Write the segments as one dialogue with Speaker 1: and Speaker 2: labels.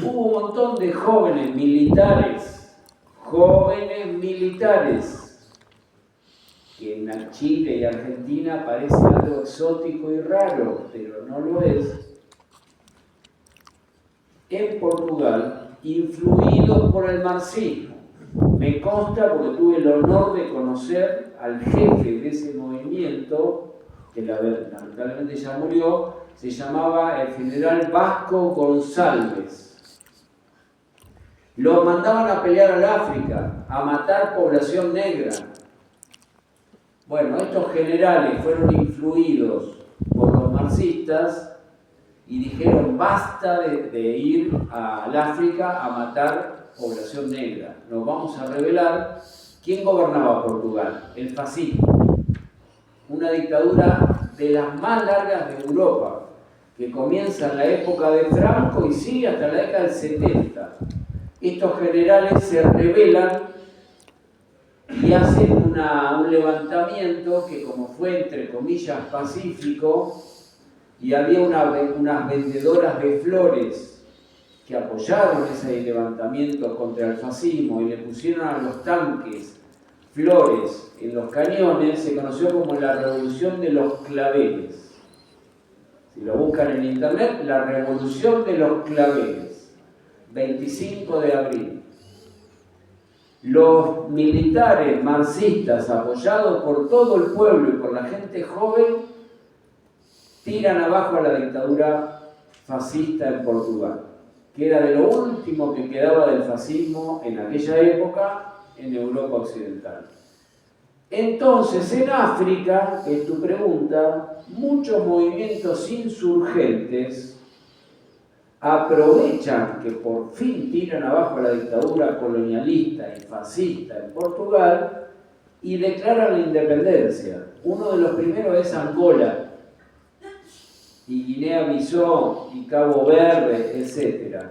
Speaker 1: Hubo un montón de jóvenes militares, que en Chile y Argentina parece algo exótico y raro, pero no lo es, en Portugal, influidos por el marxismo. Me consta porque tuve el honor de conocer al jefe de ese movimiento, que lamentablemente ya murió, se llamaba el general Vasco González. Los mandaban a pelear al África, a matar población negra. Bueno, estos generales fueron influidos por los marxistas y dijeron basta de ir al África a matar población negra. Nos vamos a rebelar. ¿Quién gobernaba Portugal? El fascismo. Una dictadura de las más largas de Europa, que comienza en la época de Franco y sigue hasta la década del 70. Estos generales se rebelan y hacen un levantamiento que, como fue entre comillas pacífico, y había unas vendedoras de flores que apoyaron ese levantamiento contra el fascismo y le pusieron a los tanques flores en los cañones, se conoció como la Revolución de los Claveles. Si lo buscan en internet, la Revolución de los Claveles, 25 de abril. Los militares marxistas, apoyados por todo el pueblo y por la gente joven, tiran abajo a la dictadura fascista en Portugal, que era de lo último que quedaba del fascismo en aquella época en Europa Occidental. Entonces, en África, que es tu pregunta, muchos movimientos insurgentes aprovechan que por fin tiran abajo la dictadura colonialista y fascista en Portugal y declaran la independencia. Uno de los primeros es Angola, y Guinea-Bissau, y Cabo Verde, etc.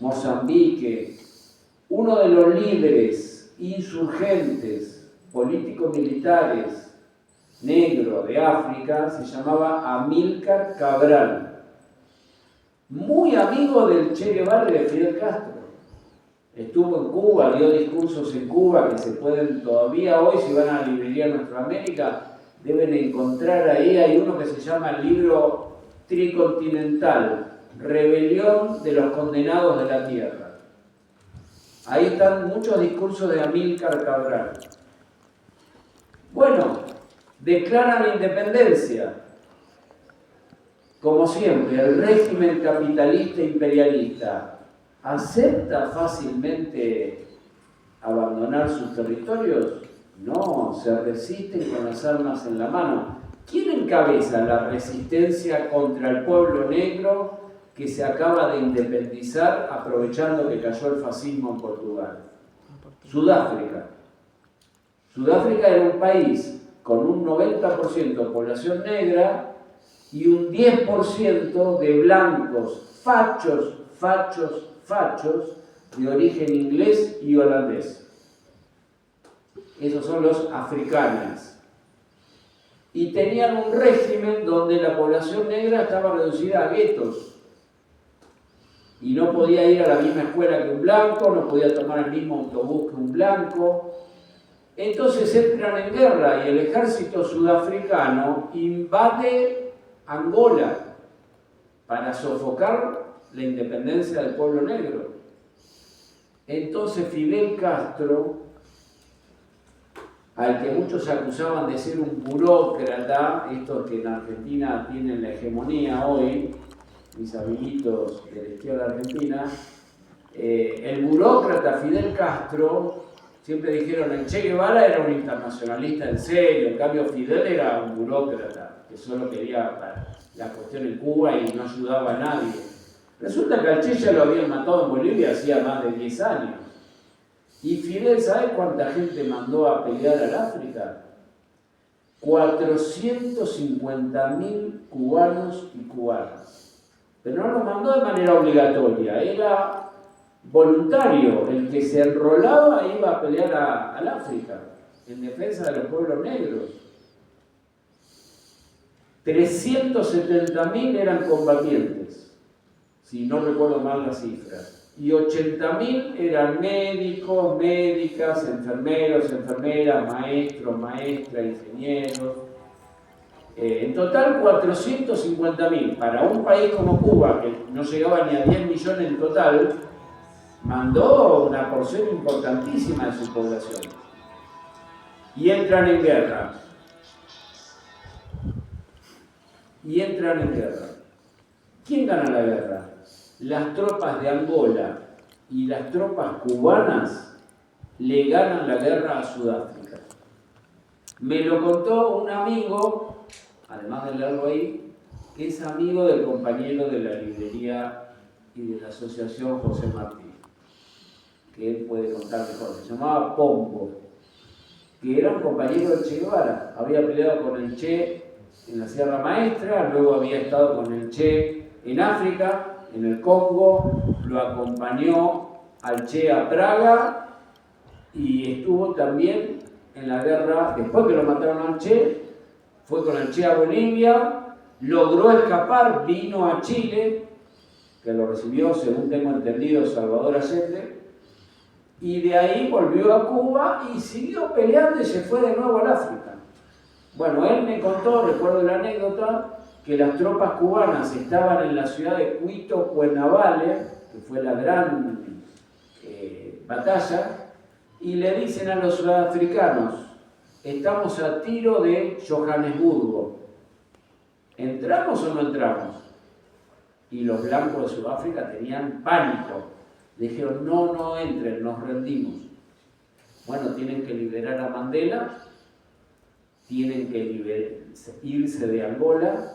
Speaker 1: Mozambique. Uno de los líderes insurgentes, políticos militares, negros de África, se llamaba Amílcar Cabral, muy amigo del Che Guevara y de Fidel Castro. Estuvo en Cuba, dio discursos en Cuba que se pueden todavía hoy, si van a la librería Nuestroamérica, deben encontrar ahí. Hay uno que se llama el libro Tricontinental, Rebelión de los Condenados de la Tierra. Ahí están muchos discursos de Amílcar Cabral. Bueno, declaran la independencia. Como siempre, el régimen capitalista e imperialista acepta fácilmente abandonar sus territorios. No, se resisten con las armas en la mano. ¿Quién encabeza la resistencia contra el pueblo negro que se acaba de independizar aprovechando que cayó el fascismo en Portugal? Sudáfrica. Sudáfrica era un país con un 90% de población negra y un 10% de blancos, fachos, de origen inglés y holandés. Esos son los africanos. Y tenían un régimen donde la población negra estaba reducida a guetos. Y no podía ir a la misma escuela que un blanco, no podía tomar el mismo autobús que un blanco. Entonces entran en guerra y el ejército sudafricano invade Angola para sofocar la independencia del pueblo negro. Entonces Fidel Castro, al que muchos acusaban de ser un burócrata, estos que en Argentina tienen la hegemonía hoy, mis amiguitos de la izquierda argentina, el burócrata Fidel Castro, siempre dijeron el Che Guevara era un internacionalista en serio, en cambio Fidel era un burócrata, que solo quería la cuestión en Cuba y no ayudaba a nadie. Resulta que al Che ya lo habían matado en Bolivia hacía más de 10 años. Y Fidel, ¿sabe cuánta gente mandó a pelear al África? 450.000 cubanos y cubanas. Pero no los mandó de manera obligatoria, era voluntario. El que se enrolaba iba a pelear al África, en defensa de los pueblos negros. 370.000 eran combatientes. si no recuerdo mal las cifras. Y 80.000 eran médicos, médicas, enfermeros, enfermeras, maestros, maestras, ingenieros. En total 450.000. Para un país como Cuba, que no llegaba ni a 10 millones en total, mandó una porción importantísima de su población. Y entran en guerra. ¿Quién gana la guerra? Las tropas de Angola y las tropas cubanas le ganan la guerra a Sudáfrica. Me lo contó un amigo, además de leerlo ahí, que es amigo del compañero de la librería y de la asociación José Martí, que él puede contar mejor. Se llamaba Pombo, que era un compañero de Che Guevara. Había peleado con el Che en la Sierra Maestra, luego había estado con el Che en África, en el Congo, lo acompañó al Che a Praga y estuvo también en la guerra, después que lo mataron al Che, fue con el Che a Bolivia, logró escapar, vino a Chile, que lo recibió, según tengo entendido, Salvador Allende, y de ahí volvió a Cuba y siguió peleando y se fue de nuevo al África. Bueno, él me contó, recuerdo la anécdota, que las tropas cubanas estaban en la ciudad de Cuito, Cuernavale, que fue la gran batalla, y le dicen a los sudafricanos, estamos a tiro de Johannesburgo, ¿entramos o no entramos? Y los blancos de Sudáfrica tenían pánico, dijeron, no entren, nos rendimos. Bueno, tienen que liberar a Mandela, tienen que irse de Angola,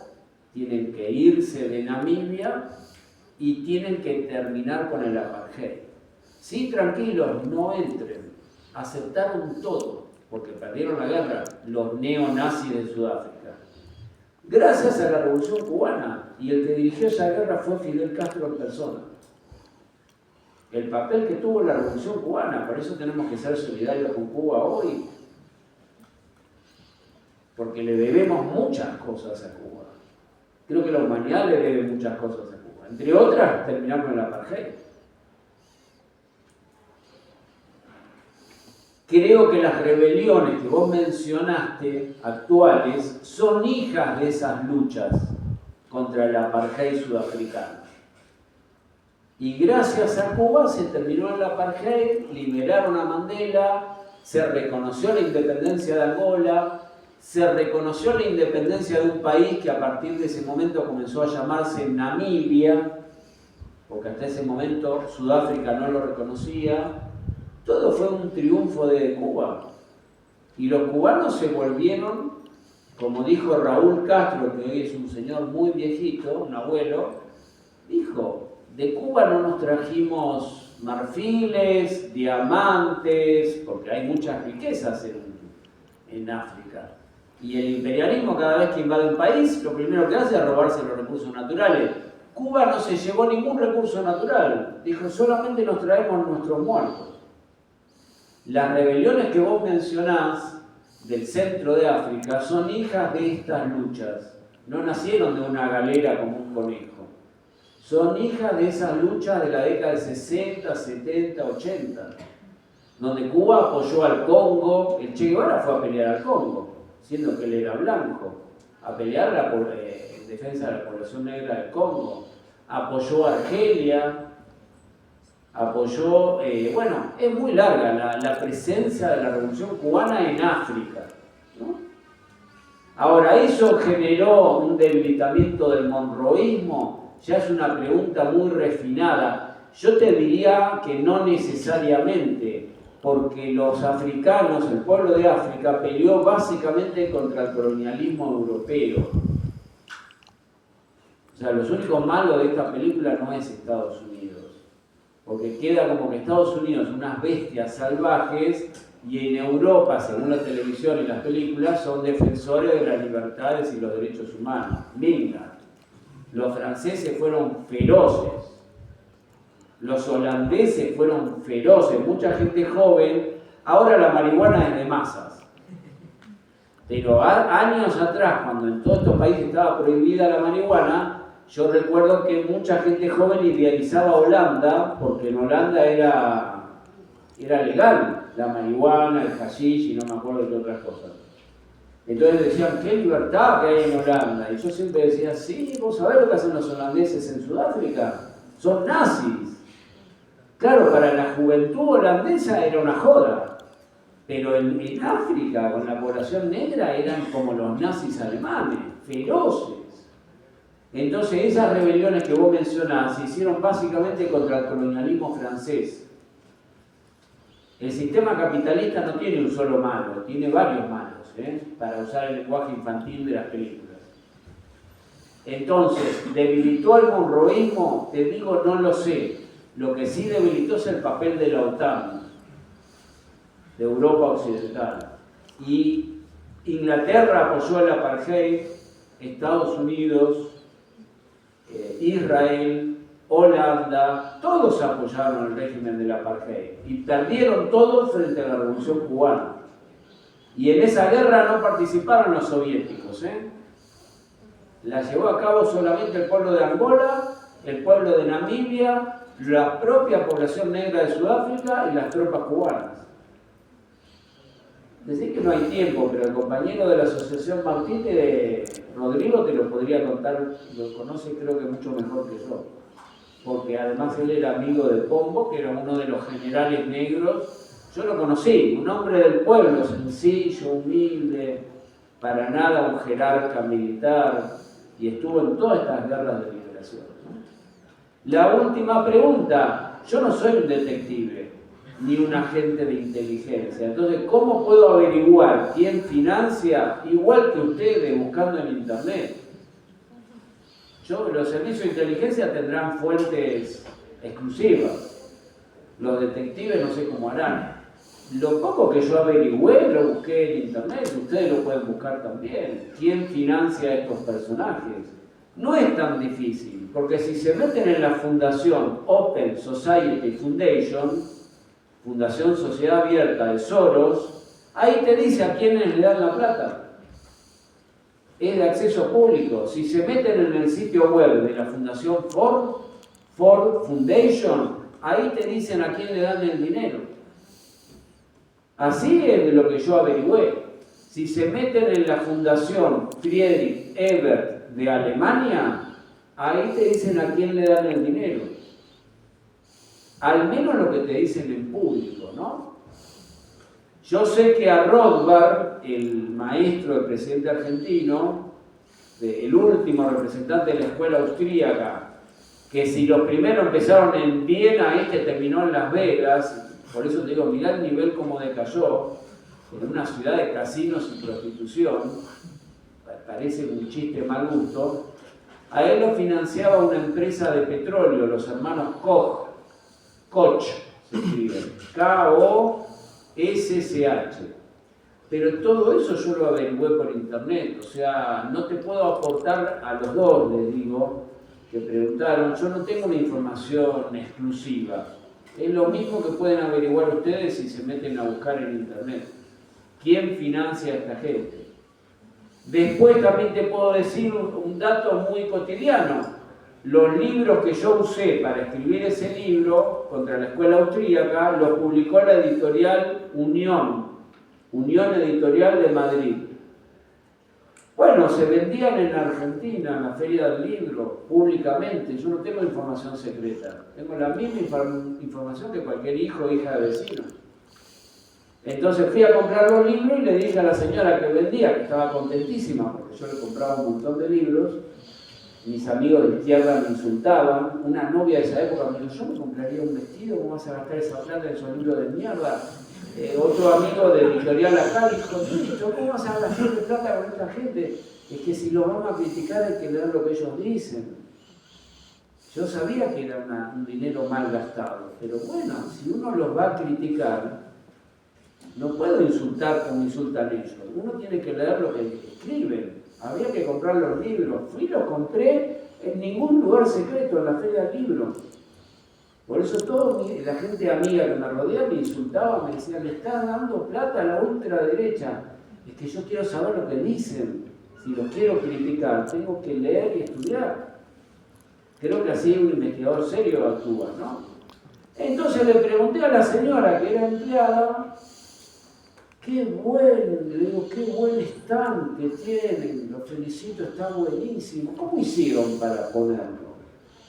Speaker 1: tienen que irse de Namibia y tienen que terminar con el apartheid. Sí, tranquilos, no entren. Aceptaron todo, porque perdieron la guerra los neonazis de Sudáfrica. Gracias a la Revolución Cubana, y el que dirigió esa guerra fue Fidel Castro en persona. El papel que tuvo la Revolución Cubana, por eso tenemos que ser solidarios con Cuba hoy, porque le debemos muchas cosas a Cuba. Creo que la humanidad le debe muchas cosas a Cuba. Entre otras, terminar con el apartheid. Creo que las rebeliones que vos mencionaste, actuales, son hijas de esas luchas contra el apartheid sudafricano. Y gracias a Cuba se terminó el apartheid, liberaron a Mandela, se reconoció la independencia de Angola, se reconoció la independencia de un país que a partir de ese momento comenzó a llamarse Namibia, porque hasta ese momento Sudáfrica no lo reconocía. Todo fue un triunfo de Cuba. Y los cubanos se volvieron, como dijo Raúl Castro, que hoy es un señor muy viejito, un abuelo, dijo, de Cuba no nos trajimos marfiles, diamantes, porque hay muchas riquezas en África. Y el imperialismo, cada vez que invade un país, lo primero que hace es robarse los recursos naturales. Cuba no se llevó ningún recurso natural. Dijo, solamente nos traemos nuestros muertos. Las rebeliones que vos mencionás del centro de África son hijas de estas luchas. No nacieron de una galera como un conejo. Son hijas de esas luchas de la década del 60, 70, 80, donde Cuba apoyó al Congo. El Che Guevara fue a pelear al Congo, siendo que él era blanco, a pelear en defensa de la población negra del Congo. Apoyó a Argelia, apoyó, bueno, es muy larga la presencia de la Revolución Cubana en África, ¿no? Ahora, ¿eso generó un debilitamiento del monroísmo? Ya es una pregunta muy refinada. Yo te diría que no necesariamente, porque los africanos, el pueblo de África, peleó básicamente contra el colonialismo europeo. O sea, los únicos malos de esta película no es Estados Unidos, porque queda como que Estados Unidos son unas bestias salvajes y en Europa, según la televisión y las películas, son defensores de las libertades y los derechos humanos. Venga, los franceses fueron feroces. Los holandeses fueron feroces, mucha gente joven. Ahora la marihuana es de masas. Pero años atrás, cuando en todos estos países estaba prohibida la marihuana, Yo recuerdo que mucha gente joven idealizaba Holanda, porque en Holanda era legal la marihuana, el hashish y no me acuerdo de otras cosas. Entonces decían, qué libertad que hay en Holanda. Y yo siempre decía, sí, vos sabés lo que hacen los holandeses en Sudáfrica. Son nazis. Claro, para la juventud holandesa era una joda. Pero en África, con la población negra, eran como los nazis alemanes, feroces. Entonces esas rebeliones que vos mencionás se hicieron básicamente contra el colonialismo francés. El sistema capitalista no tiene un solo malo, tiene varios malos, para usar el lenguaje infantil de las películas. Entonces, ¿debilitó el monroísmo? Te digo, no lo sé. Lo que sí debilitó es el papel de la OTAN, de Europa Occidental. Y Inglaterra apoyó el apartheid, Estados Unidos, Israel, Holanda, todos apoyaron el régimen del apartheid y perdieron todos frente a la Revolución Cubana. Y en esa guerra no participaron los soviéticos. La llevó a cabo solamente el pueblo de Angola, el pueblo de Namibia, la propia población negra de Sudáfrica y las tropas cubanas. Decir que no hay tiempo, pero el compañero de la Asociación Martín, Rodrigo, te lo podría contar, lo conoce creo que mucho mejor que yo. Porque además él era amigo de Pombo, que era uno de los generales negros. Yo lo conocí, un hombre del pueblo, sencillo, humilde, para nada un jerarca militar, y estuvo en todas estas guerras de liberación. La última pregunta, yo no soy un detective, ni un agente de inteligencia. Entonces, ¿cómo puedo averiguar quién financia, igual que ustedes, buscando en internet? Los servicios de inteligencia tendrán fuentes exclusivas. Los detectives no sé cómo harán. Lo poco que yo averigüé, lo busqué en internet, ustedes lo pueden buscar también. ¿Quién financia a estos personajes? No es tan difícil, porque si se meten en la fundación Open Society Foundation, Fundación Sociedad Abierta de Soros, ahí te dice a quiénes le dan la plata. Es de acceso público. Si se meten en el sitio web de la Fundación Ford Foundation, ahí te dicen a quién le dan el dinero. Así es de lo que yo averigüé. Si se meten en la Fundación Friedrich Ebert de Alemania, ahí te dicen a quién le dan el dinero. Al menos lo que te dicen en público, ¿no? Yo sé que a Rothbard, el maestro del presidente argentino, el último representante de la escuela austríaca, que si los primeros empezaron en Viena, este terminó en Las Vegas, por eso te digo, mirá el nivel como decayó, en una ciudad de casinos y prostitución, parece un chiste mal gusto. A él lo financiaba una empresa de petróleo, los hermanos Koch se escribe, K-O-S-C-H. Pero todo eso yo lo averigüé por internet, o sea, no te puedo aportar a los dos, les digo, que preguntaron, yo no tengo una información exclusiva. Es lo mismo que pueden averiguar ustedes si se meten a buscar en internet. ¿Quién financia a esta gente? Después también te puedo decir un dato muy cotidiano. Los libros que yo usé para escribir ese libro contra la escuela austríaca los publicó la editorial Unión Editorial de Madrid. Bueno, se vendían en Argentina, en la Feria del Libro, públicamente. Yo no tengo información secreta. Tengo la misma información que cualquier hijo o hija de vecino. Entonces fui a comprar los libros y le dije a la señora que vendía, que estaba contentísima, porque yo le compraba un montón de libros. Mis amigos de izquierda me insultaban. Una novia de esa época me dijo, yo me compraría un vestido, ¿cómo vas a gastar esa plata en esos libros de mierda? Otro amigo de Editorial Acá dijo, ¿cómo vas a gastar plata con esta gente? Es que si los vamos a criticar hay que leer lo que ellos dicen. Yo sabía que era un dinero mal gastado, pero bueno, si uno los va a criticar, no puedo insultar como insultan ellos. Uno tiene que leer lo que escriben. Había que comprar los libros. Fui y los compré en ningún lugar secreto, en la Feria del Libro. Por eso toda la gente amiga que me rodeaba me insultaba, me decía, le estás dando plata a la ultraderecha. Es que yo quiero saber lo que dicen. Si los quiero criticar, tengo que leer y estudiar. Creo que así un investigador serio actúa, ¿no? Entonces le pregunté a la señora que era empleada, qué buen, le digo, qué buen estante tienen, lo felicito, está buenísimo. ¿Cómo hicieron para ponerlo?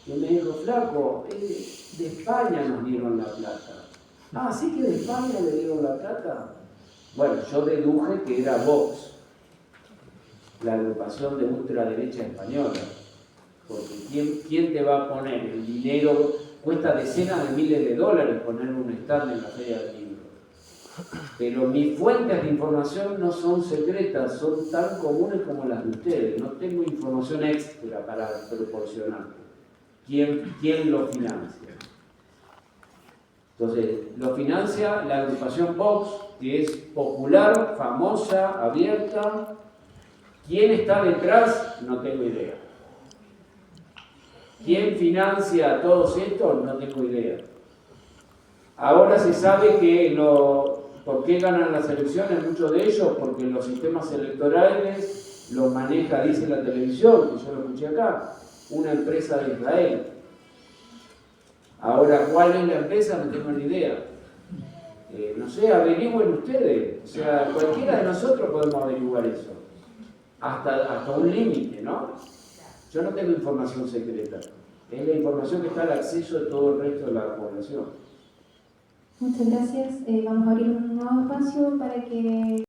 Speaker 1: Y me dijo, flaco, de España nos dieron la plata. Ah, ¿sí que de España le dieron la plata? Bueno, yo deduje que era Vox, la agrupación de ultraderecha española. Porque ¿quién te va a poner el dinero? Cuesta decenas de miles de dólares poner un stand en la Feria del Libro. Pero mis fuentes de información no son secretas, son tan comunes como las de ustedes. No tengo información extra para proporcionar. ¿Quién lo financia? Entonces, lo financia la agrupación Vox, que es popular, famosa, abierta. ¿Quién está detrás? No tengo idea. ¿Quién financia a todos estos? No tengo idea. Ahora se sabe que ¿por qué ganan las elecciones? Muchos de ellos porque los sistemas electorales los maneja, dice la televisión, que yo lo escuché acá, una empresa de Israel. Ahora, ¿cuál es la empresa? No tengo ni idea. No sé, averigüen ustedes. O sea, cualquiera de nosotros podemos averiguar eso. Hasta un límite, ¿no? Yo no tengo información secreta. Es la información que está al acceso de todo el resto de la población.
Speaker 2: Muchas gracias. Vamos a abrir un nuevo espacio para que